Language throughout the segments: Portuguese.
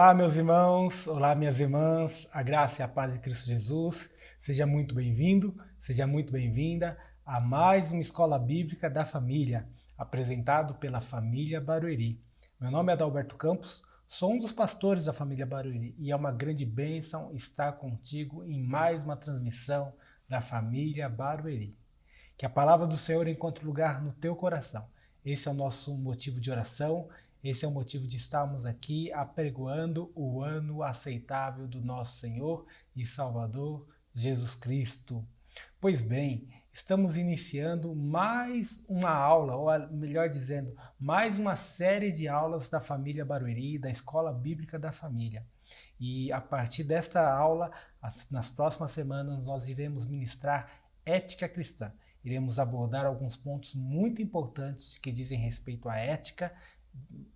Olá, meus irmãos, olá, minhas irmãs, a graça e a paz de Cristo Jesus. Seja muito bem-vindo, seja muito bem-vinda a mais uma Escola Bíblica da Família, apresentado pela família Barueri. Meu nome é Adalberto Campos, sou um dos pastores da família Barueri e é uma grande bênção estar contigo em mais uma transmissão da família Barueri. Que a palavra do Senhor encontre lugar no teu coração. Esse é o nosso motivo de oração. Esse é o motivo de estarmos aqui apregoando o ano aceitável do nosso Senhor e Salvador Jesus Cristo. Pois bem, estamos iniciando mais uma aula, ou melhor dizendo, mais uma série de aulas da família Barueri, da Escola Bíblica da Família. E a partir desta aula, nas próximas semanas, nós iremos ministrar ética cristã. Iremos abordar alguns pontos muito importantes que dizem respeito à ética,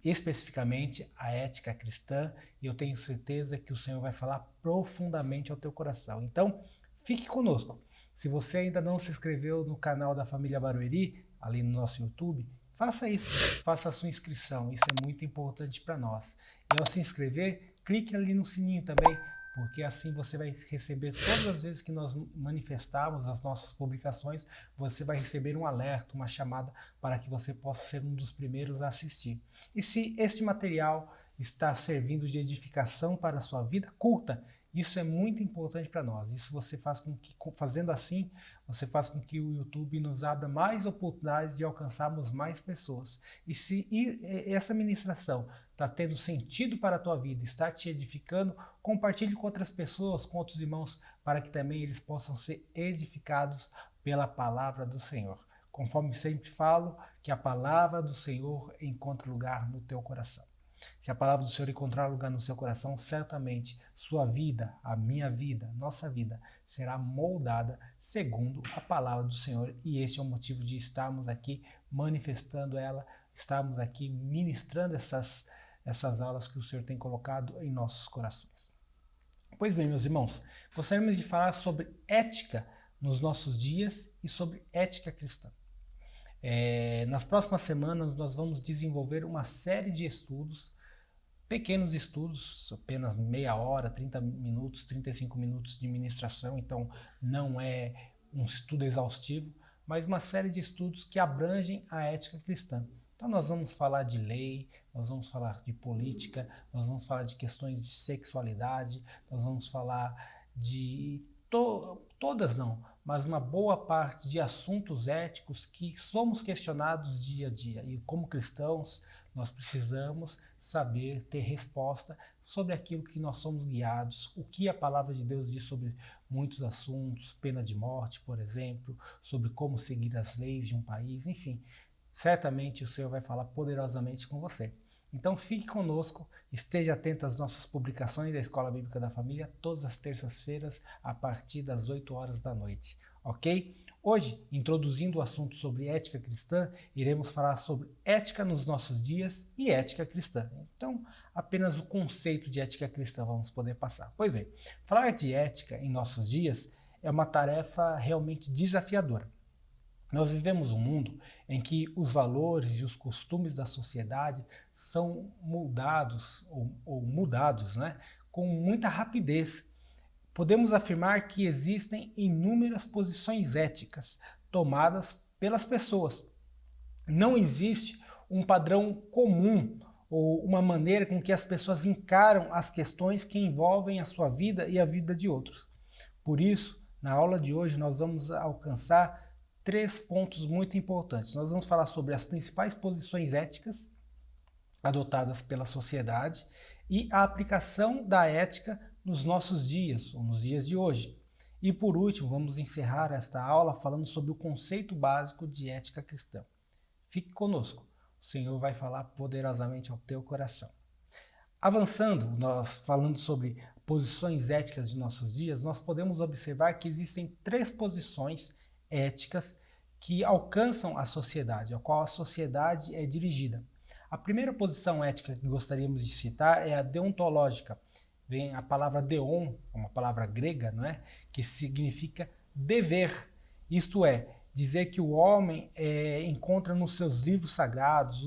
especificamente a ética cristã, e eu tenho certeza que o Senhor vai falar profundamente ao teu coração. Então, fique conosco. Se você ainda não se inscreveu no canal da família Barueri, ali no nosso YouTube, faça isso, faça a sua inscrição, isso é muito importante para nós. E ao se inscrever, clique ali no sininho também, porque assim você vai receber todas as vezes que nós manifestarmos as nossas publicações, você vai receber um alerta, uma chamada para que você possa ser um dos primeiros a assistir. E se este material está servindo de edificação para a sua vida, curta. Isso é muito importante para nós. Isso você faz com que, fazendo assim, você faz com que o YouTube nos abra mais oportunidades de alcançarmos mais pessoas. E se essa ministração está tendo sentido para a tua vida, está te edificando, compartilhe com outras pessoas, com outros irmãos, para que também eles possam ser edificados pela palavra do Senhor. Conforme sempre falo, que a palavra do Senhor encontre lugar no teu coração. Se a palavra do Senhor encontrar lugar no seu coração, certamente sua vida, a minha vida, nossa vida, será moldada segundo a palavra do Senhor. E este é o motivo de estarmos aqui manifestando ela, estarmos aqui ministrando essas aulas que o Senhor tem colocado em nossos corações. Pois bem, meus irmãos, gostaríamos de falar sobre ética nos nossos dias e sobre ética cristã. Nas próximas semanas nós vamos desenvolver uma série de estudos, pequenos estudos, apenas meia hora, 30 minutos, 35 minutos de ministração, então não é um estudo exaustivo, mas uma série de estudos que abrangem a ética cristã. Então nós vamos falar de lei, nós vamos falar de política, nós vamos falar de questões de sexualidade, nós vamos falar de todas não, mas uma boa parte de assuntos éticos que somos questionados dia a dia. E como cristãos, nós precisamos saber ter resposta sobre aquilo que nós somos guiados, o que a palavra de Deus diz sobre muitos assuntos, pena de morte, por exemplo, sobre como seguir as leis de um país, enfim. Certamente o Senhor vai falar poderosamente com você. Então fique conosco, esteja atento às nossas publicações da Escola Bíblica da Família, todas as terças-feiras, a partir das 8 horas da noite, ok? Hoje, introduzindo o assunto sobre ética cristã, iremos falar sobre ética nos nossos dias e ética cristã. Então, apenas o conceito de ética cristã vamos poder passar. Pois bem, falar de ética em nossos dias é uma tarefa realmente desafiadora. Nós vivemos um mundo em que os valores e os costumes da sociedade são moldados ou mudados, né, com muita rapidez. Podemos afirmar que existem inúmeras posições éticas tomadas pelas pessoas. Não existe um padrão comum ou uma maneira com que as pessoas encaram as questões que envolvem a sua vida e a vida de outros. Por isso, na aula de hoje, nós vamos alcançar 3 pontos muito importantes. Nós vamos falar sobre as principais posições éticas adotadas pela sociedade e a aplicação da ética nos nossos dias, ou nos dias de hoje. E por último, vamos encerrar esta aula falando sobre o conceito básico de ética cristã. Fique conosco, o Senhor vai falar poderosamente ao teu coração. Avançando, nós falando sobre posições éticas de nossos dias, nós podemos observar que existem 3 posições éticas que alcançam a sociedade, a qual a sociedade é dirigida. A primeira posição ética que gostaríamos de citar é a deontológica. Vem a palavra deon, uma palavra grega, não é? Que significa dever. Isto é, dizer que o homem encontra nos seus livros sagrados,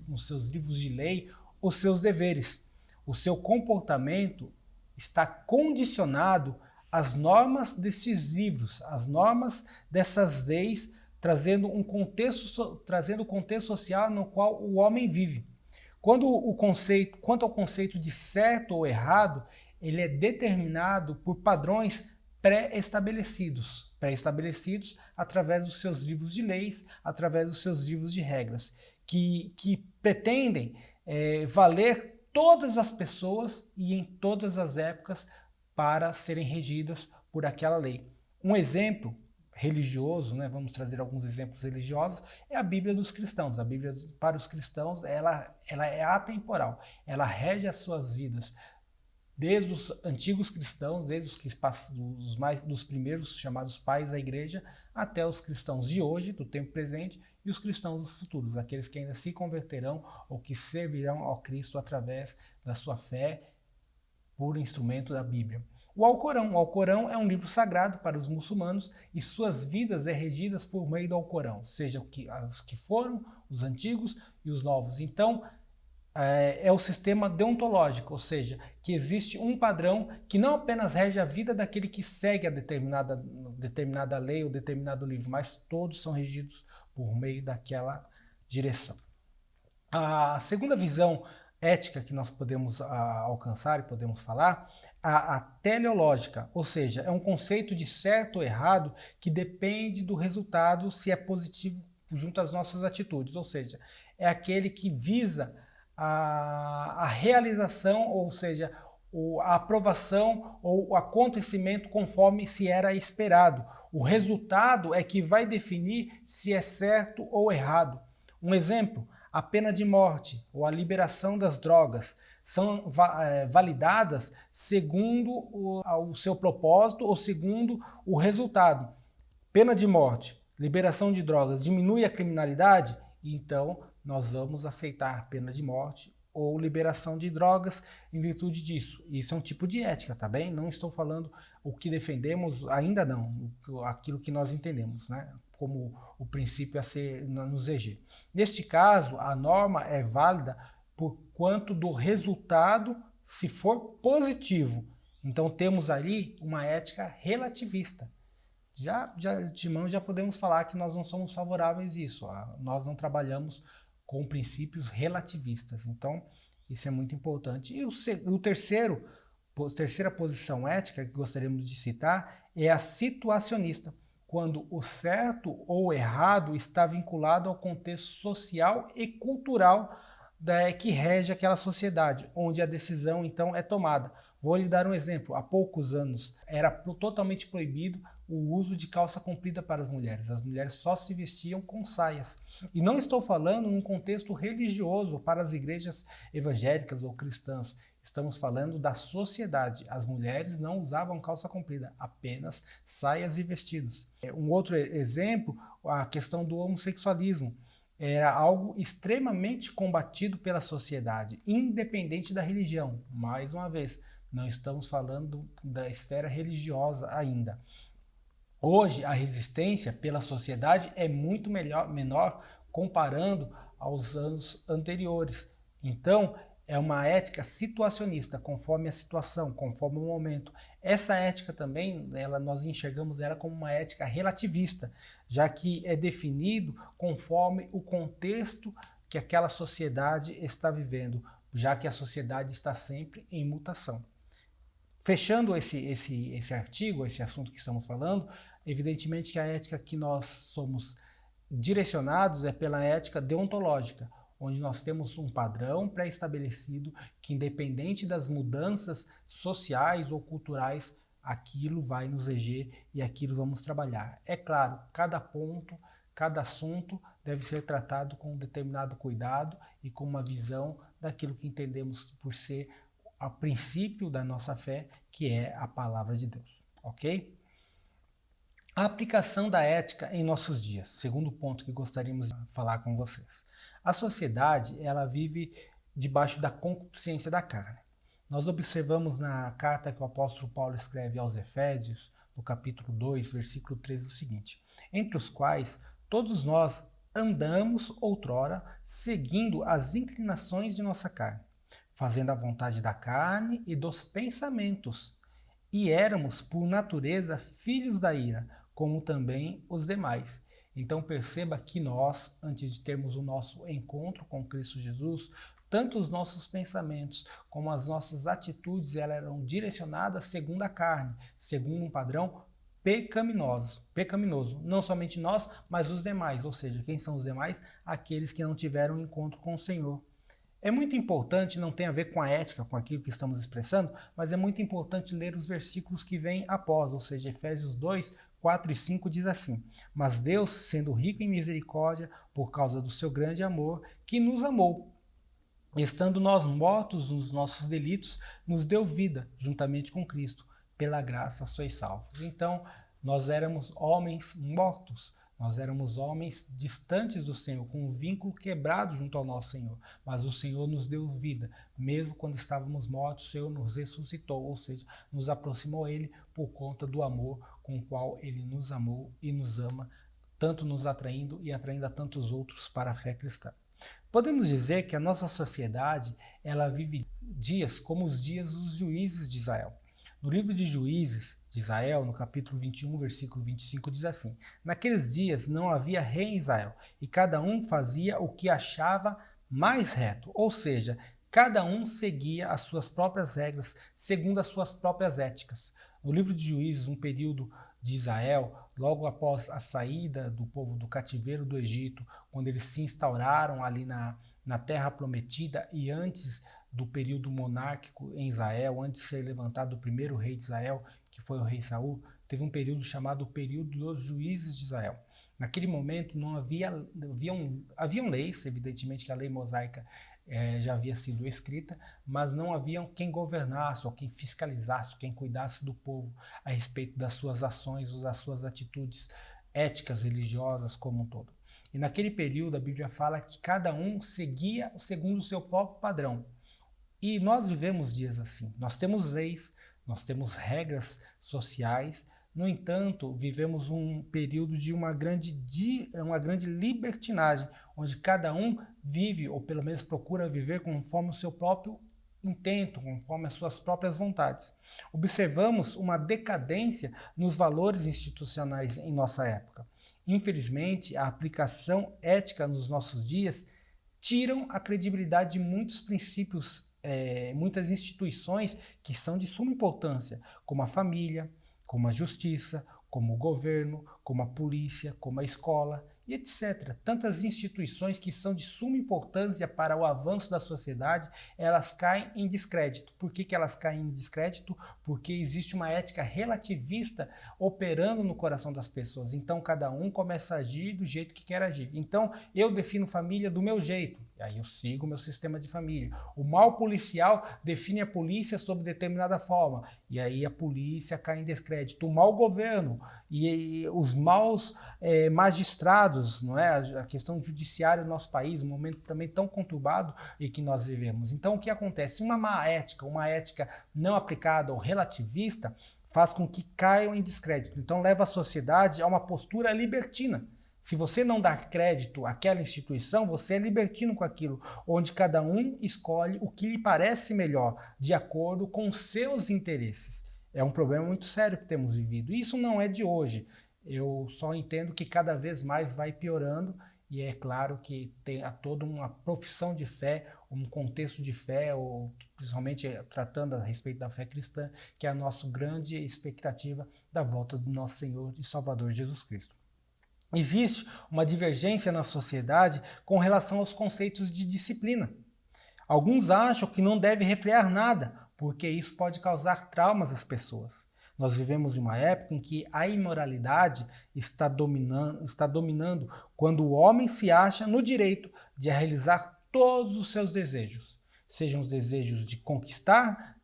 nos seus livros de lei, os seus deveres. O seu comportamento está condicionado às normas desses livros, às normas dessas leis, trazendo o contexto social no qual o homem vive. Quanto ao conceito de certo ou errado, ele é determinado por padrões pré-estabelecidos através dos seus livros de leis, através dos seus livros de regras, que pretendem valer todas as pessoas e em todas as épocas para serem regidas por aquela lei. Um exemplo religioso, né, vamos trazer alguns exemplos religiosos, é a Bíblia dos cristãos. A Bíblia para os cristãos ela é atemporal, ela rege as suas vidas desde os antigos cristãos, desde dos primeiros chamados pais da igreja, até os cristãos de hoje, do tempo presente, e os cristãos dos futuros, aqueles que ainda se converterão ou que servirão ao Cristo através da sua fé por instrumento da Bíblia. O Alcorão é um livro sagrado para os muçulmanos e suas vidas é regidas por meio do Alcorão, seja os que foram, os antigos e os novos. Então, é o sistema deontológico, ou seja, que existe um padrão que não apenas rege a vida daquele que segue a determinada lei ou determinado livro, mas todos são regidos por meio daquela direção. A segunda visão ética que nós podemos alcançar e podemos falar, a teleológica, ou seja, é um conceito de certo ou errado que depende do resultado, se é positivo junto às nossas atitudes, ou seja, é aquele que visa a realização, ou seja, a aprovação ou o acontecimento conforme se era esperado. O resultado é que vai definir se é certo ou errado. Um exemplo, a pena de morte ou a liberação das drogas são validadas segundo o seu propósito ou segundo o resultado. Pena de morte, liberação de drogas diminui a criminalidade? Então, nós vamos aceitar pena de morte ou liberação de drogas em virtude disso. Isso é um tipo de ética, tá bem? Não estou falando o que defendemos, ainda não, aquilo que nós entendemos, né? Como o princípio a ser nos reger. Neste caso, a norma é válida por quanto do resultado, se for positivo. Então temos ali uma ética relativista. Já de mão já podemos falar que nós não somos favoráveis a isso. Nós não trabalhamos com princípios relativistas. Então, isso é muito importante. E a terceira posição ética que gostaríamos de citar é a situacionista, quando o certo ou errado está vinculado ao contexto social e cultural que rege aquela sociedade, onde a decisão, então, é tomada. Vou lhe dar um exemplo. Há poucos anos era totalmente proibido o uso de calça comprida para as mulheres. As mulheres só se vestiam com saias. E não estou falando num contexto religioso para as igrejas evangélicas ou cristãs. Estamos falando da sociedade. As mulheres não usavam calça comprida, apenas saias e vestidos. Um outro exemplo, a questão do homossexualismo. Era algo extremamente combatido pela sociedade, independente da religião. Mais uma vez, não estamos falando da esfera religiosa ainda. Hoje, a resistência pela sociedade é muito menor comparando aos anos anteriores. Então, é uma ética situacionista, conforme a situação, conforme o momento. Essa ética também, nós enxergamos ela como uma ética relativista, já que é definido conforme o contexto que aquela sociedade está vivendo, já que a sociedade está sempre em mutação. Fechando esse artigo, esse assunto que estamos falando, evidentemente que a ética que nós somos direcionados é pela ética deontológica, onde nós temos um padrão pré-estabelecido que, independente das mudanças sociais ou culturais, aquilo vai nos reger e aquilo vamos trabalhar. É claro, cada ponto, cada assunto deve ser tratado com um determinado cuidado e com uma visão daquilo que entendemos por ser o princípio da nossa fé, que é a palavra de Deus, ok? A aplicação da ética em nossos dias, segundo ponto que gostaríamos de falar com vocês. A sociedade, ela vive debaixo da concupiscência da carne. Nós observamos na carta que o apóstolo Paulo escreve aos Efésios, no capítulo 2, versículo 13, o seguinte: entre os quais todos nós andamos outrora, seguindo as inclinações de nossa carne, fazendo a vontade da carne e dos pensamentos. E éramos, por natureza, filhos da ira, como também os demais. Então perceba que nós, antes de termos o nosso encontro com Cristo Jesus, tanto os nossos pensamentos como as nossas atitudes elas eram direcionadas segundo a carne, segundo um padrão pecaminoso. Não somente nós, mas os demais. Ou seja, quem são os demais? Aqueles que não tiveram um encontro com o Senhor. É muito importante, não tem a ver com a ética, com aquilo que estamos expressando, mas é muito importante ler os versículos que vêm após, ou seja, Efésios 2, 4 e 5 diz assim: Mas Deus, sendo rico em misericórdia, por causa do seu grande amor, que nos amou, estando nós mortos nos nossos delitos, nos deu vida juntamente com Cristo. Pela graça sois salvos. Então, nós éramos homens mortos. Nós éramos homens distantes do Senhor, com um vínculo quebrado junto ao nosso Senhor. Mas o Senhor nos deu vida. Mesmo quando estávamos mortos, o Senhor nos ressuscitou, ou seja, nos aproximou a Ele por conta do amor com o qual Ele nos amou e nos ama, tanto nos atraindo e atraindo a tantos outros para a fé cristã. Podemos dizer que a nossa sociedade ela vive dias como os dias dos juízes de Israel. No livro de Juízes de Israel, no capítulo 21, versículo 25, diz assim: Naqueles dias não havia rei em Israel, e cada um fazia o que achava mais reto, ou seja, cada um seguia as suas próprias regras, segundo as suas próprias éticas. No livro de Juízes, um período de Israel, logo após a saída do povo do cativeiro do Egito, quando eles se instauraram ali na terra prometida e antes do período monárquico em Israel, antes de ser levantado o primeiro rei de Israel, que foi o rei Saul, teve um período chamado o período dos juízes de Israel. Naquele momento não haviam leis, evidentemente que a lei mosaica já havia sido escrita, mas não havia quem governasse, ou quem fiscalizasse, ou quem cuidasse do povo a respeito das suas ações ou das suas atitudes éticas, religiosas como um todo. E naquele período a Bíblia fala que cada um seguia segundo o seu próprio padrão. E nós vivemos dias assim. Nós temos leis, nós temos regras sociais, no entanto, vivemos um período de uma grande libertinagem, onde cada um vive, ou pelo menos procura viver conforme o seu próprio intento, conforme as suas próprias vontades. Observamos uma decadência nos valores institucionais em nossa época. Infelizmente, a aplicação ética nos nossos dias tiram a credibilidade de muitos princípios, muitas instituições que são de suma importância, como a família, como a justiça, como o governo, como a polícia, como a escola e etc. Tantas instituições que são de suma importância para o avanço da sociedade, elas caem em descrédito. Por que elas caem em descrédito? Porque existe uma ética relativista operando no coração das pessoas. Então cada um começa a agir do jeito que quer agir. Então eu defino família do meu jeito. Aí eu sigo o meu sistema de família. O mal policial define a polícia sob determinada forma. E aí a polícia cai em descrédito. O mau governo e os maus magistrados, não é? A questão judiciária do nosso país, um momento também tão conturbado em que nós vivemos. Então o que acontece? Uma má ética, uma ética não aplicada ou relativista, faz com que caiam em descrédito. Então leva a sociedade a uma postura libertina. Se você não dá crédito àquela instituição, você é libertino com aquilo, onde cada um escolhe o que lhe parece melhor, de acordo com os seus interesses. É um problema muito sério que temos vivido. Isso não é de hoje. Eu só entendo que cada vez mais vai piorando e é claro que tem toda uma profissão de fé, um contexto de fé, ou principalmente tratando a respeito da fé cristã, que é a nossa grande expectativa da volta do nosso Senhor e Salvador Jesus Cristo. Existe uma divergência na sociedade com relação aos conceitos de disciplina. Alguns acham que não deve refrear nada, porque isso pode causar traumas às pessoas. Nós vivemos em uma época em que a imoralidade está dominando quando o homem se acha no direito de realizar todos os seus desejos, sejam os desejos de conquistar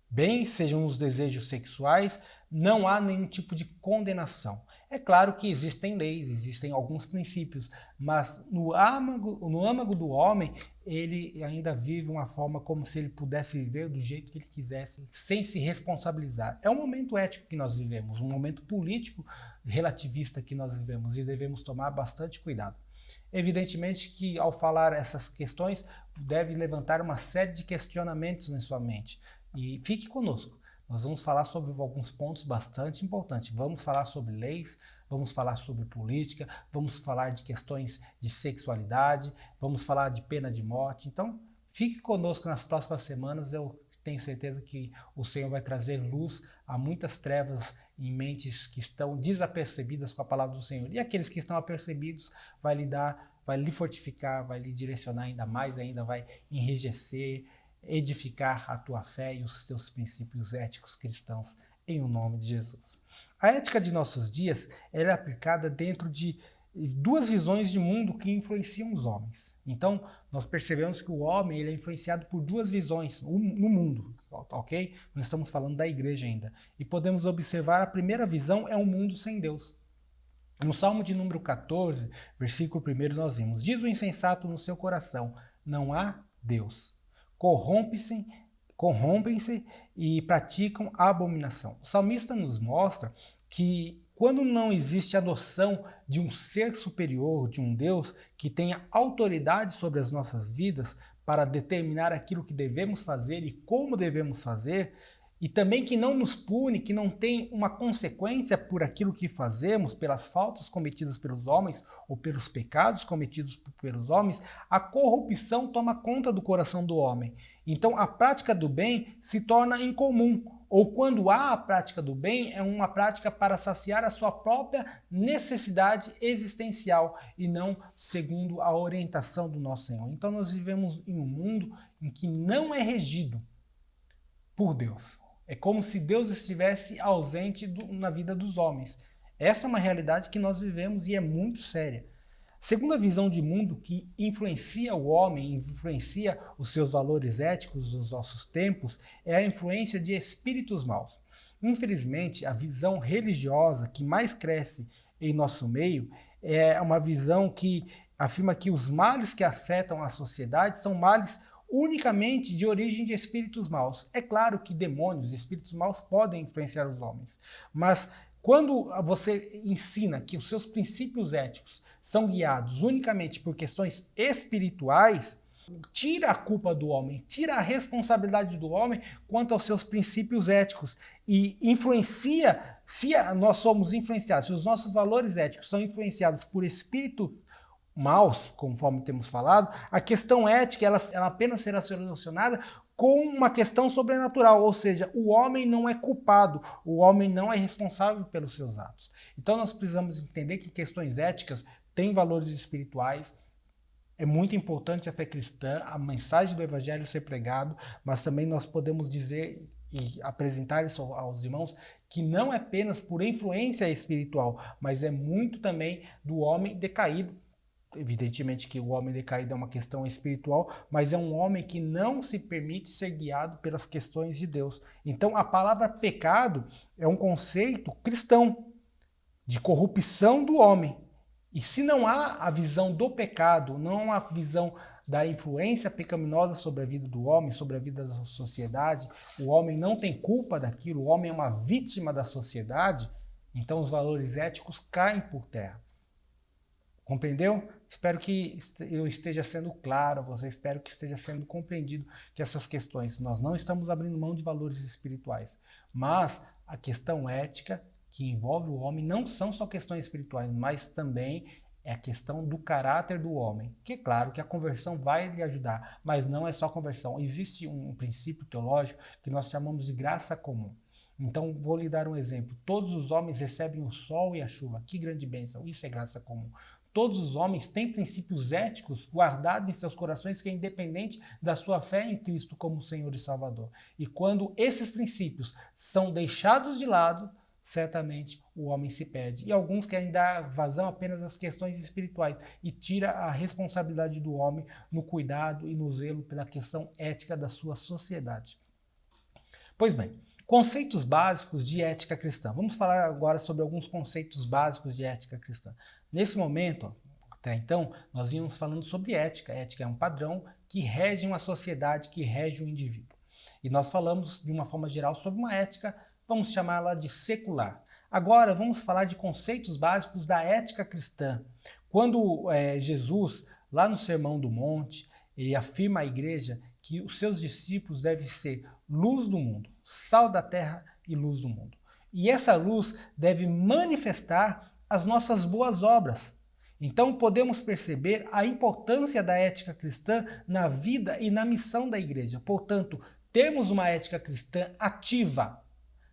bens, sejam os desejos sexuais, não há nenhum tipo de condenação. É claro que existem leis, existem alguns princípios, mas no âmago do homem, ele ainda vive uma forma como se ele pudesse viver do jeito que ele quisesse, sem se responsabilizar. É um momento ético que nós vivemos, um momento político relativista que nós vivemos e devemos tomar bastante cuidado. Evidentemente que ao falar essas questões, deve levantar uma série de questionamentos em sua mente. E fique conosco. Nós vamos falar sobre alguns pontos bastante importantes. Vamos falar sobre leis, vamos falar sobre política, vamos falar de questões de sexualidade, vamos falar de pena de morte. Então, fique conosco nas próximas semanas. Eu tenho certeza que o Senhor vai trazer luz a muitas trevas em mentes que estão desapercebidas com a palavra do Senhor. E aqueles que estão apercebidos vai lhe fortificar, vai lhe direcionar ainda mais, ainda vai enrijecer, edificar a tua fé e os teus princípios éticos cristãos em o nome de Jesus. A ética de nossos dias ela é aplicada dentro de duas visões de mundo que influenciam os homens. Então, nós percebemos que o homem ele é influenciado por duas visões no mundo, ok? Não estamos falando da igreja ainda. E podemos observar a primeira visão é um mundo sem Deus. No Salmo de número 14, versículo 1, nós vimos: diz o insensato no seu coração, não há Deus. Corrompem-se e praticam a abominação. O salmista nos mostra que quando não existe a noção de um ser superior, de um Deus que tenha autoridade sobre as nossas vidas para determinar aquilo que devemos fazer e como devemos fazer, e também que não nos pune, que não tem uma consequência por aquilo que fazemos, pelas faltas cometidas pelos homens ou pelos pecados cometidos pelos homens, a corrupção toma conta do coração do homem. Então a prática do bem se torna incomum, ou quando há a prática do bem, é uma prática para saciar a sua própria necessidade existencial e não segundo a orientação do nosso Senhor. Então nós vivemos em um mundo em que não é regido por Deus. É como se Deus estivesse ausente na vida dos homens. Essa é uma realidade que nós vivemos e é muito séria. Segunda visão de mundo que influencia o homem, influencia os seus valores éticos dos nossos tempos, é a influência de espíritos maus. Infelizmente, a visão religiosa que mais cresce em nosso meio é uma visão que afirma que os males que afetam a sociedade são males unicamente de origem de espíritos maus. É claro que demônios, espíritos maus podem influenciar os homens, mas quando você ensina que os seus princípios éticos são guiados unicamente por questões espirituais, tira a culpa do homem, tira a responsabilidade do homem quanto aos seus princípios éticos e influencia, se nós somos influenciados, se os nossos valores éticos são influenciados por espíritos maus, conforme temos falado, a questão ética ela apenas será solucionada com uma questão sobrenatural, ou seja, o homem não é culpado, o homem não é responsável pelos seus atos. Então nós precisamos entender que questões éticas têm valores espirituais. É muito importante a fé cristã, a mensagem do evangelho ser pregado, mas também nós podemos dizer e apresentar isso aos irmãos que não é apenas por influência espiritual, mas é muito também do homem decaído. Evidentemente que o homem decaído é uma questão espiritual, mas é um homem que não se permite ser guiado pelas questões de Deus. Então a palavra pecado é um conceito cristão de corrupção do homem. E se não há a visão do pecado, não há a visão da influência pecaminosa sobre a vida do homem, sobre a vida da sociedade, o homem não tem culpa daquilo, o homem é uma vítima da sociedade, então os valores éticos caem por terra. Compreendeu? Espero que eu esteja sendo claro a você, espero que esteja sendo compreendido que essas questões, nós não estamos abrindo mão de valores espirituais, mas a questão ética que envolve o homem não são só questões espirituais, mas também é a questão do caráter do homem. Que é claro que a conversão vai lhe ajudar, mas não é só conversão. Existe um princípio teológico que nós chamamos de graça comum. Então, vou lhe dar um exemplo. Todos os homens recebem o sol e a chuva. Que grande bênção. Isso é graça comum. Todos os homens têm princípios éticos guardados em seus corações que é independente da sua fé em Cristo como Senhor e Salvador. E quando esses princípios são deixados de lado, certamente o homem se perde. E alguns querem dar vazão apenas às questões espirituais e tira a responsabilidade do homem no cuidado e no zelo pela questão ética da sua sociedade. Pois bem, conceitos básicos de ética cristã. Vamos falar agora sobre alguns conceitos básicos de ética cristã. Nesse momento, até então, nós íamos falando sobre ética. Ética é um padrão que rege uma sociedade, que rege um indivíduo. E nós falamos, de uma forma geral, sobre uma ética, vamos chamá-la de secular. Agora vamos falar de conceitos básicos da ética cristã. Quando Jesus, lá no Sermão do Monte, ele afirma à igreja que os seus discípulos devem ser luz do mundo, sal da terra e luz do mundo. E essa luz deve manifestar as nossas boas obras. Então podemos perceber a importância da ética cristã na vida e na missão da igreja. Portanto, termos uma ética cristã ativa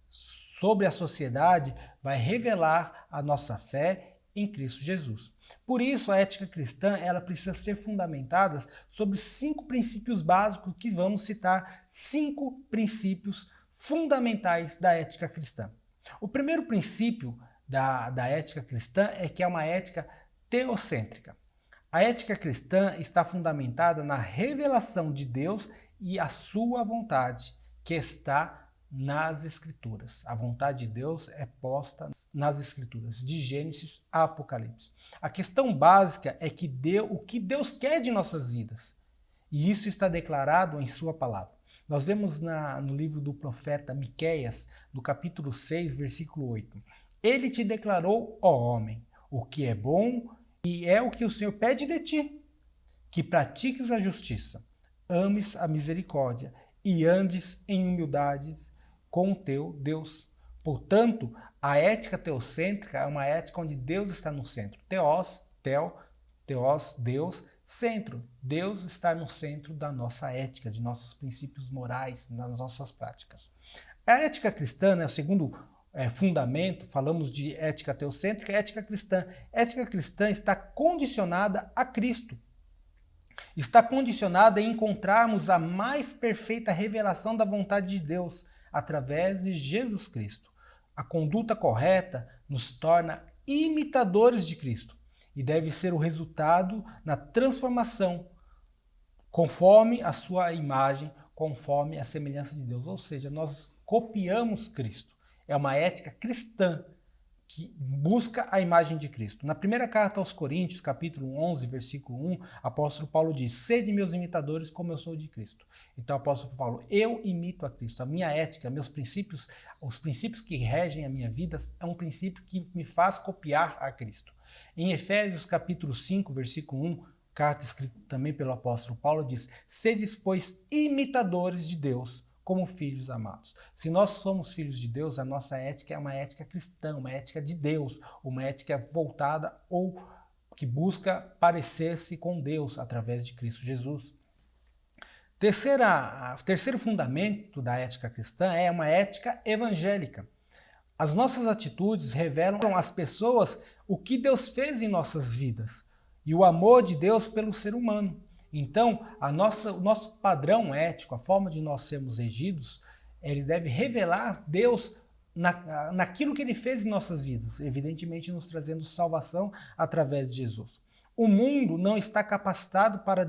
sobre a sociedade vai revelar a nossa fé em Cristo Jesus. Por isso, a ética cristã ela precisa ser fundamentada sobre 5 princípios básicos que vamos citar, 5 princípios fundamentais da ética cristã. O primeiro princípio da ética cristã é que é uma ética teocêntrica. A ética cristã está fundamentada na revelação de Deus e a sua vontade, que está nas Escrituras. A vontade de Deus é posta nas Escrituras, de Gênesis a Apocalipse. A questão básica é que o que Deus quer de nossas vidas. E isso está declarado em sua palavra. Nós vemos no livro do profeta Miqueias, no capítulo 6, versículo 8. Ele te declarou, ó homem, o que é bom e é o que o Senhor pede de ti, que pratiques a justiça, ames a misericórdia e andes em humildade com o teu Deus. Portanto, a ética teocêntrica é uma ética onde Deus está no centro. Teos, Deus, centro. Deus está no centro da nossa ética, de nossos princípios morais, das nossas práticas. A ética cristã, o segundo fundamento, falamos de ética teocêntrica, ética cristã. Ética cristã está condicionada a Cristo. Está condicionada a encontrarmos a mais perfeita revelação da vontade de Deus através de Jesus Cristo. A conduta correta nos torna imitadores de Cristo e deve ser o resultado na transformação conforme a sua imagem, conforme a semelhança de Deus. Ou seja, nós copiamos Cristo. É uma ética cristã que busca a imagem de Cristo. Na primeira carta aos Coríntios, capítulo 11, versículo 1, apóstolo Paulo diz: sede meus imitadores como eu sou de Cristo. Então, apóstolo Paulo, eu imito a Cristo. A minha ética, meus princípios, os princípios que regem a minha vida, é um princípio que me faz copiar a Cristo. Em Efésios, capítulo 5, versículo 1, carta escrita também pelo apóstolo Paulo, diz: sedes, pois, imitadores de Deus, como filhos amados. Se nós somos filhos de Deus, a nossa ética é uma ética cristã, uma ética de Deus, uma ética voltada ou que busca parecer-se com Deus através de Cristo Jesus. Terceiro fundamento da ética cristã é uma ética evangélica. As nossas atitudes revelam às pessoas o que Deus fez em nossas vidas e o amor de Deus pelo ser humano. Então, o nosso padrão ético, a forma de nós sermos regidos, ele deve revelar Deus naquilo que Ele fez em nossas vidas, evidentemente nos trazendo salvação através de Jesus. O mundo não está capacitado para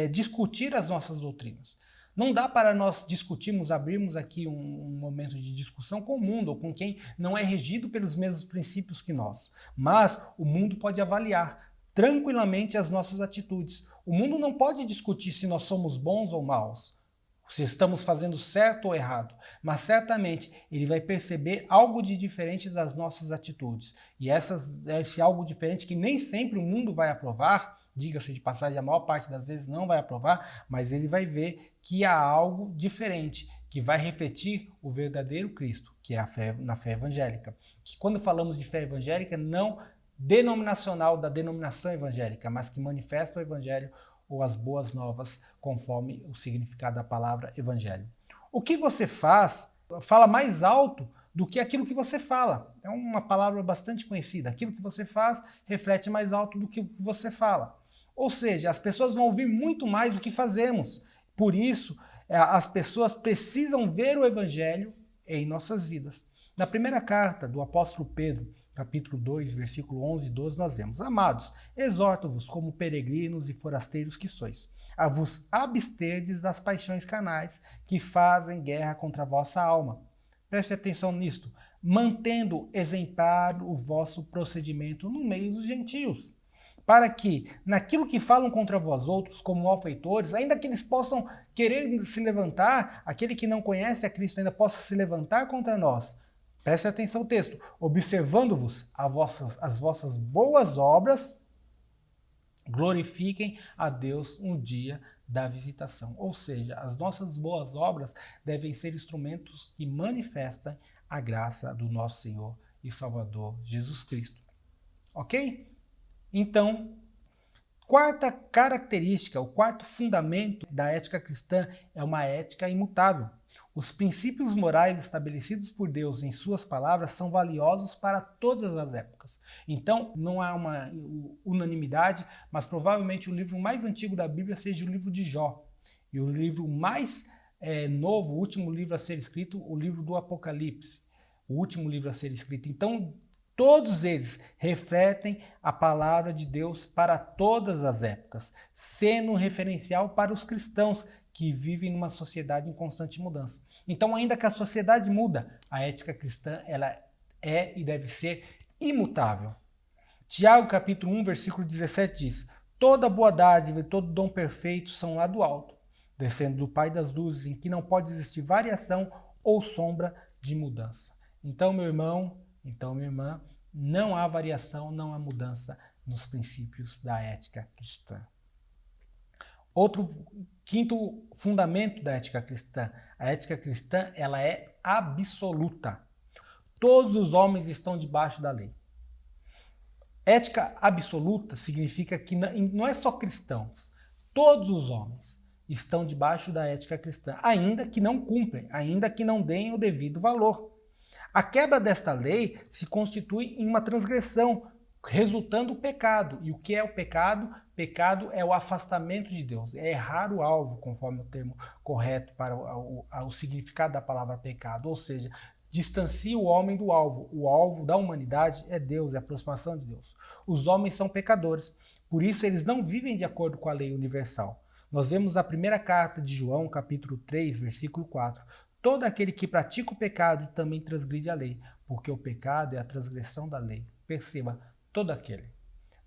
discutir as nossas doutrinas. Não dá para nós discutirmos, abrirmos aqui um momento de discussão com o mundo ou com quem não é regido pelos mesmos princípios que nós. Mas o mundo pode avaliar tranquilamente as nossas atitudes. O mundo não pode discutir se nós somos bons ou maus, se estamos fazendo certo ou errado, mas certamente ele vai perceber algo de diferente das nossas atitudes. E esse algo diferente que nem sempre o mundo vai aprovar, diga-se de passagem, a maior parte das vezes não vai aprovar, mas ele vai ver que há algo diferente, que vai refletir o verdadeiro Cristo, que é a fé, na fé evangélica. Que quando falamos de fé evangélica, não denominacional da denominação evangélica, mas que manifesta o evangelho ou as boas novas conforme o significado da palavra evangelho. O que você faz fala mais alto do que aquilo que você fala. É uma palavra bastante conhecida. Aquilo que você faz reflete mais alto do que o que você fala. Ou seja, as pessoas vão ouvir muito mais do que fazemos. Por isso, as pessoas precisam ver o evangelho em nossas vidas. Na primeira carta do apóstolo Pedro, capítulo 2, versículo 11 e 12, nós vemos: amados, exorto-vos como peregrinos e forasteiros que sois, a vos absterdes das paixões carnais que fazem guerra contra a vossa alma. Preste atenção nisto, mantendo exemplar o vosso procedimento no meio dos gentios, para que, naquilo que falam contra vós outros como malfeitores, ainda que eles possam querer se levantar, aquele que não conhece a Cristo ainda possa se levantar contra nós. Preste atenção no texto. Observando-vos as vossas boas obras, glorifiquem a Deus no dia da visitação. Ou seja, as nossas boas obras devem ser instrumentos que manifestam a graça do nosso Senhor e Salvador Jesus Cristo. Ok? Então, quarta característica, o quarto fundamento da ética cristã é uma ética imutável. Os princípios morais estabelecidos por Deus em suas palavras são valiosos para todas as épocas. Então, não há uma unanimidade, mas provavelmente o livro mais antigo da Bíblia seja o livro de Jó. E o livro mais novo, o último livro a ser escrito, o livro do Apocalipse. O último livro a ser escrito. Então, todos eles refletem a palavra de Deus para todas as épocas, sendo um referencial para os cristãos que vivem numa sociedade em constante mudança. Então, ainda que a sociedade muda, a ética cristã ela é e deve ser imutável. Tiago capítulo 1, versículo 17 diz: toda boa dádiva e todo dom perfeito são lá do alto, descendo do Pai das luzes, em que não pode existir variação ou sombra de mudança. Então, meu irmão, então, minha irmã, não há variação, não há mudança nos princípios da ética cristã. Outro quinto fundamento da ética cristã. A ética cristã ela é absoluta. Todos os homens estão debaixo da lei. Ética absoluta significa que não é só cristãos. Todos os homens estão debaixo da ética cristã, ainda que não cumprem, ainda que não deem o devido valor. A quebra desta lei se constitui em uma transgressão, resultando o pecado. E o que é o pecado? Pecado é o afastamento de Deus, é errar o alvo, conforme o termo correto para o significado da palavra pecado. Ou seja, distancia o homem do alvo. O alvo da humanidade é Deus, é a aproximação de Deus. Os homens são pecadores, por isso eles não vivem de acordo com a lei universal. Nós vemos na primeira carta de João, capítulo 3, versículo 4. Todo aquele que pratica o pecado também transgride a lei, porque o pecado é a transgressão da lei. Perceba, todo aquele.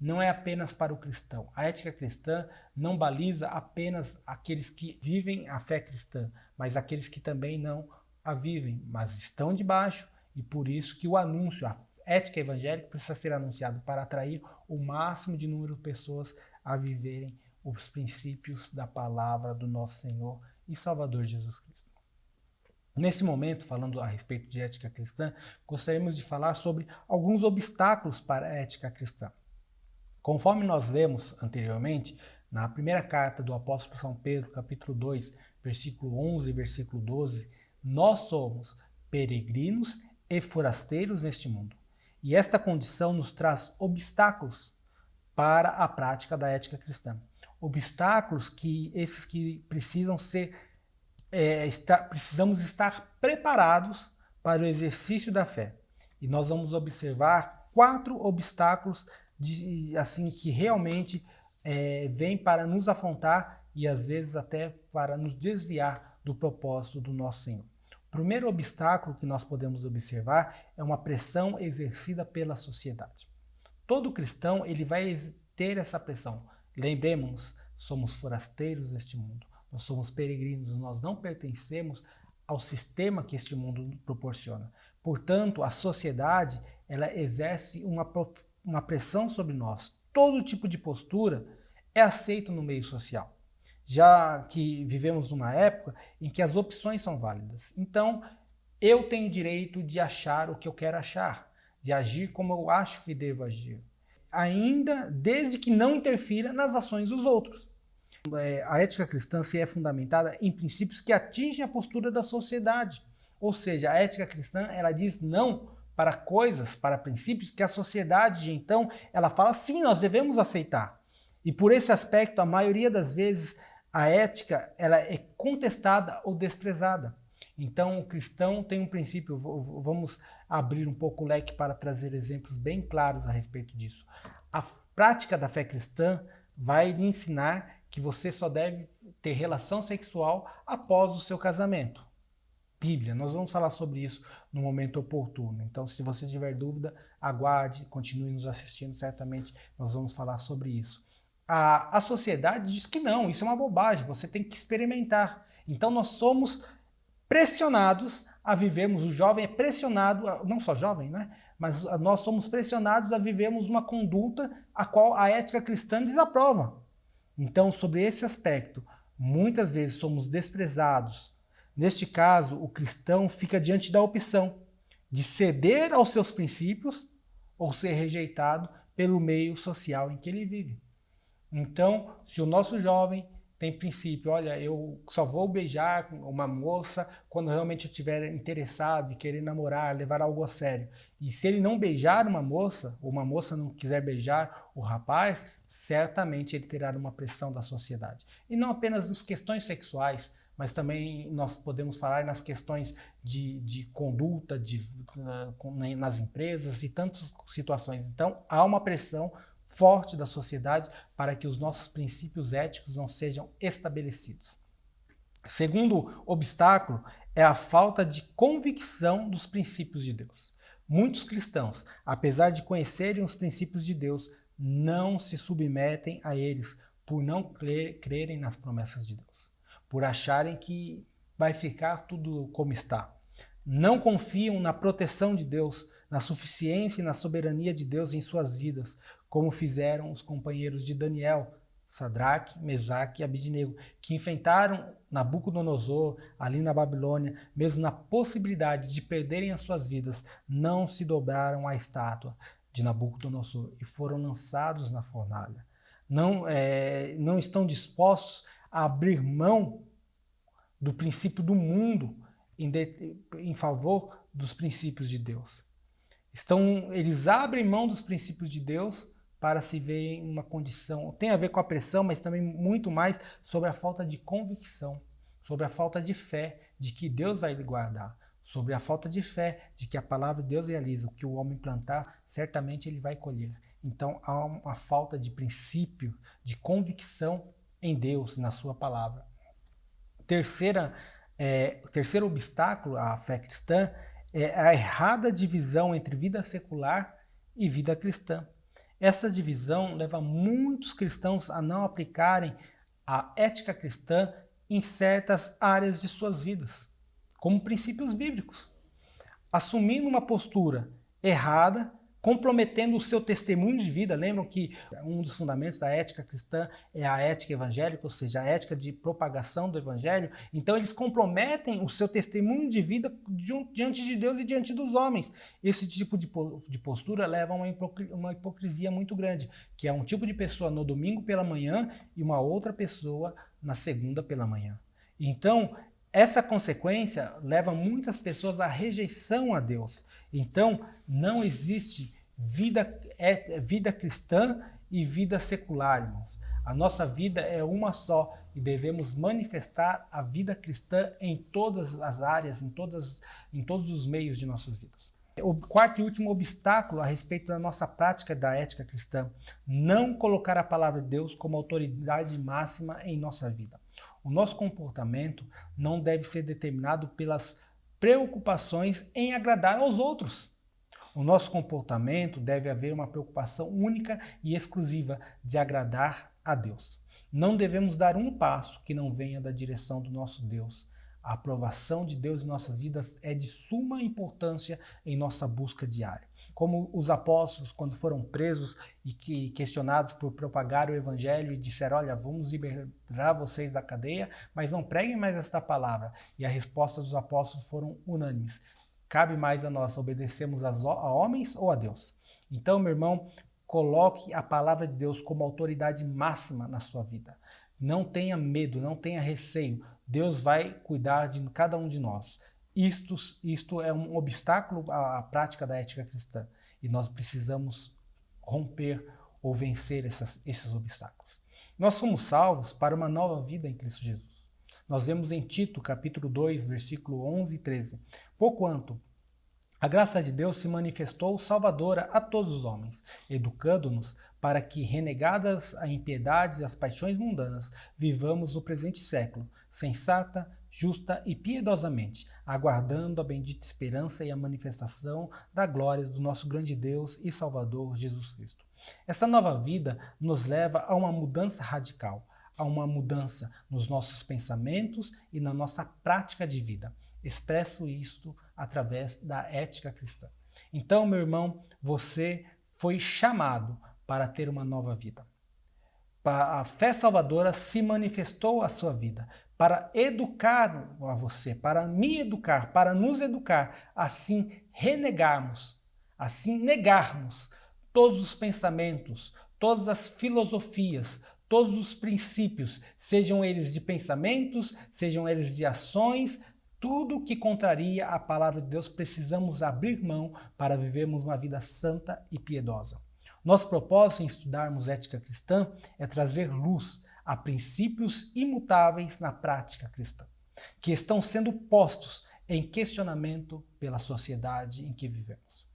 Não é apenas para o cristão. A ética cristã não baliza apenas aqueles que vivem a fé cristã, mas aqueles que também não a vivem, mas estão debaixo, e por isso que o anúncio, a ética evangélica precisa ser anunciado para atrair o máximo de número de pessoas a viverem os princípios da palavra do nosso Senhor e Salvador Jesus Cristo. Nesse momento, falando a respeito de ética cristã, gostaríamos de falar sobre alguns obstáculos para a ética cristã. Conforme nós vemos anteriormente, na primeira carta do apóstolo São Pedro, capítulo 2, versículo 11 e versículo 12, nós somos peregrinos e forasteiros neste mundo. E esta condição nos traz obstáculos para a prática da ética cristã. Obstáculos que precisam ser precisamos estar preparados para o exercício da fé. E nós vamos observar 4 obstáculos que realmente vêm para nos afrontar e às vezes até para nos desviar do propósito do nosso Senhor. O primeiro obstáculo que nós podemos observar é uma pressão exercida pela sociedade. Todo cristão ele vai ter essa pressão. Lembremos, somos forasteiros neste mundo. Nós somos peregrinos, nós não pertencemos ao sistema que este mundo proporciona. Portanto, a sociedade ela exerce uma pressão sobre nós. Todo tipo de postura é aceito no meio social, já que vivemos numa época em que as opções são válidas. Então, eu tenho direito de achar o que eu quero achar, de agir como eu acho que devo agir, ainda desde que não interfira nas ações dos outros. A ética cristã se é fundamentada em princípios que atingem a postura da sociedade. Ou seja, a ética cristã ela diz não para coisas, para princípios que a sociedade, então, ela fala sim, nós devemos aceitar. E por esse aspecto, a maioria das vezes, a ética ela é contestada ou desprezada. Então, o cristão tem um princípio, vamos abrir um pouco o leque para trazer exemplos bem claros a respeito disso. A prática da fé cristã vai lhe ensinar que você só deve ter relação sexual após o seu casamento. Bíblia, nós vamos falar sobre isso no momento oportuno. Então, se você tiver dúvida, aguarde, continue nos assistindo, certamente nós vamos falar sobre isso. A sociedade diz que não, isso é uma bobagem, você tem que experimentar. Então, nós somos pressionados a vivermos, o jovem é pressionado, não só jovem, né? Mas nós somos pressionados a vivermos uma conduta a qual a ética cristã desaprova. Então, sobre esse aspecto, muitas vezes somos desprezados. Neste caso, o cristão fica diante da opção de ceder aos seus princípios ou ser rejeitado pelo meio social em que ele vive. Então, se o nosso jovem tem princípio, olha, eu só vou beijar uma moça quando realmente eu estiver interessado e querer namorar, levar algo a sério. E se ele não beijar uma moça, ou uma moça não quiser beijar o rapaz, certamente ele terá uma pressão da sociedade. E não apenas nas questões sexuais, mas também nós podemos falar nas questões de conduta nas empresas e tantas situações. Então, há uma pressão forte da sociedade para que os nossos princípios éticos não sejam estabelecidos. Segundo obstáculo é a falta de convicção dos princípios de Deus. Muitos cristãos, apesar de conhecerem os princípios de Deus, não se submetem a eles por não crerem nas promessas de Deus, por acharem que vai ficar tudo como está. Não confiam na proteção de Deus, na suficiência e na soberania de Deus em suas vidas, como fizeram os companheiros de Daniel, Sadraque, Mesaque e Abidnego, que enfrentaram Nabucodonosor ali na Babilônia, mesmo na possibilidade de perderem as suas vidas, não se dobraram à estátua de Nabucodonosor e foram lançados na fornalha. Não estão dispostos a abrir mão do princípio do mundo em favor dos princípios de Deus. Eles abrem mão dos princípios de Deus para se ver em uma condição, tem a ver com a pressão, mas também muito mais sobre a falta de convicção, sobre a falta de fé de que Deus vai lhe guardar, sobre a falta de fé de que a palavra de Deus realiza, o que o homem plantar, certamente ele vai colher. Então há uma falta de princípio, de convicção em Deus, na sua palavra. Terceiro obstáculo à fé cristã é a errada divisão entre vida secular e vida cristã. Essa divisão leva muitos cristãos a não aplicarem a ética cristã em certas áreas de suas vidas, como princípios bíblicos, assumindo uma postura errada, comprometendo o seu testemunho de vida. Lembram que um dos fundamentos da ética cristã é a ética evangélica, ou seja, a ética de propagação do evangelho. Então eles comprometem o seu testemunho de vida diante de Deus e diante dos homens. Esse tipo de postura leva a uma hipocrisia muito grande, que é um tipo de pessoa no domingo pela manhã e uma outra pessoa na segunda pela manhã. Então, essa consequência leva muitas pessoas à rejeição a Deus. Então, não existe vida cristã e vida secular, irmãos. A nossa vida é uma só e devemos manifestar a vida cristã em todas as áreas, em todos os meios de nossas vidas. O quarto e último obstáculo a respeito da nossa prática da ética cristã: não colocar a palavra de Deus como autoridade máxima em nossa vida. O nosso comportamento não deve ser determinado pelas preocupações em agradar aos outros. O nosso comportamento deve haver uma preocupação única e exclusiva de agradar a Deus. Não devemos dar um passo que não venha da direção do nosso Deus. A aprovação de Deus em nossas vidas é de suma importância em nossa busca diária. Como os apóstolos, quando foram presos e questionados por propagar o evangelho e disseram: olha, vamos liberar vocês da cadeia, mas não preguem mais esta palavra. E a resposta dos apóstolos foram unânimes: cabe mais a nós obedecermos a homens ou a Deus? Então, meu irmão, coloque a palavra de Deus como autoridade máxima na sua vida. Não tenha medo, não tenha receio. Deus vai cuidar de cada um de nós. Isto é um obstáculo à prática da ética cristã. E nós precisamos romper ou vencer esses obstáculos. Nós somos salvos para uma nova vida em Cristo Jesus. Nós vemos em Tito, capítulo 2, versículo 11 e 13. Porquanto a graça de Deus se manifestou salvadora a todos os homens, educando-nos para que, renegadas a impiedades e as paixões mundanas, vivamos o presente século, sensata, justa e piedosamente, aguardando a bendita esperança e a manifestação da glória do nosso grande Deus e Salvador Jesus Cristo. Essa nova vida nos leva a uma mudança radical, a uma mudança nos nossos pensamentos e na nossa prática de vida. expresso isto através da ética cristã. Então, meu irmão, você foi chamado para ter uma nova vida. A fé salvadora se manifestou à sua vida para educar a você, para me educar, para nos educar, assim renegarmos, assim negarmos todos os pensamentos, todas as filosofias, todos os princípios, sejam eles de pensamentos, sejam eles de ações, tudo que contraria a palavra de Deus, precisamos abrir mão para vivermos uma vida santa e piedosa. Nosso propósito em estudarmos ética cristã é trazer luz a princípios imutáveis na prática cristã, que estão sendo postos em questionamento pela sociedade em que vivemos.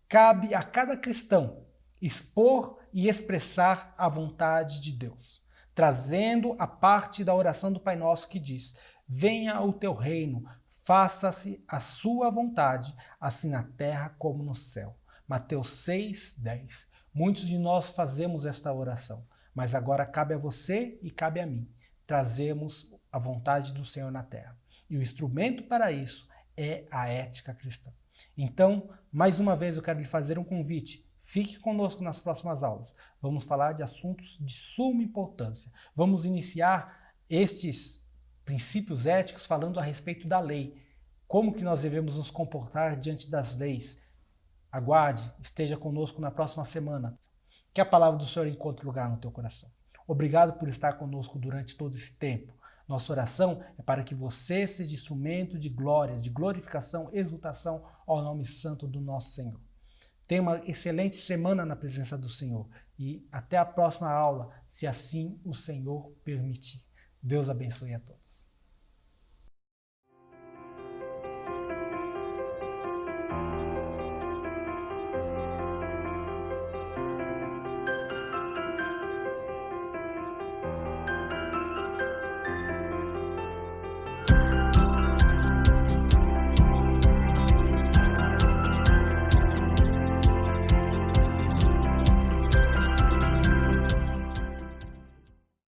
Cabe a cada cristão expor e expressar a vontade de Deus, trazendo a parte da oração do Pai Nosso que diz: venha o teu reino, faça-se a sua vontade, assim na terra como no céu. Mateus 6:10. Muitos de nós fazemos esta oração, mas agora cabe a você e cabe a mim trazermos a vontade do Senhor na terra. E o instrumento para isso é a ética cristã. Então, mais uma vez eu quero lhe fazer um convite. Fique conosco nas próximas aulas. Vamos falar de assuntos de suma importância. Vamos iniciar estes princípios éticos falando a respeito da lei. Como que nós devemos nos comportar diante das leis. Aguarde, esteja conosco na próxima semana. Que a palavra do Senhor encontre lugar no teu coração. Obrigado por estar conosco durante todo esse tempo. Nossa oração é para que você seja instrumento de glória, de glorificação, exultação ao nome santo do nosso Senhor. Tenha uma excelente semana na presença do Senhor e até a próxima aula, se assim o Senhor permitir. Deus abençoe a todos.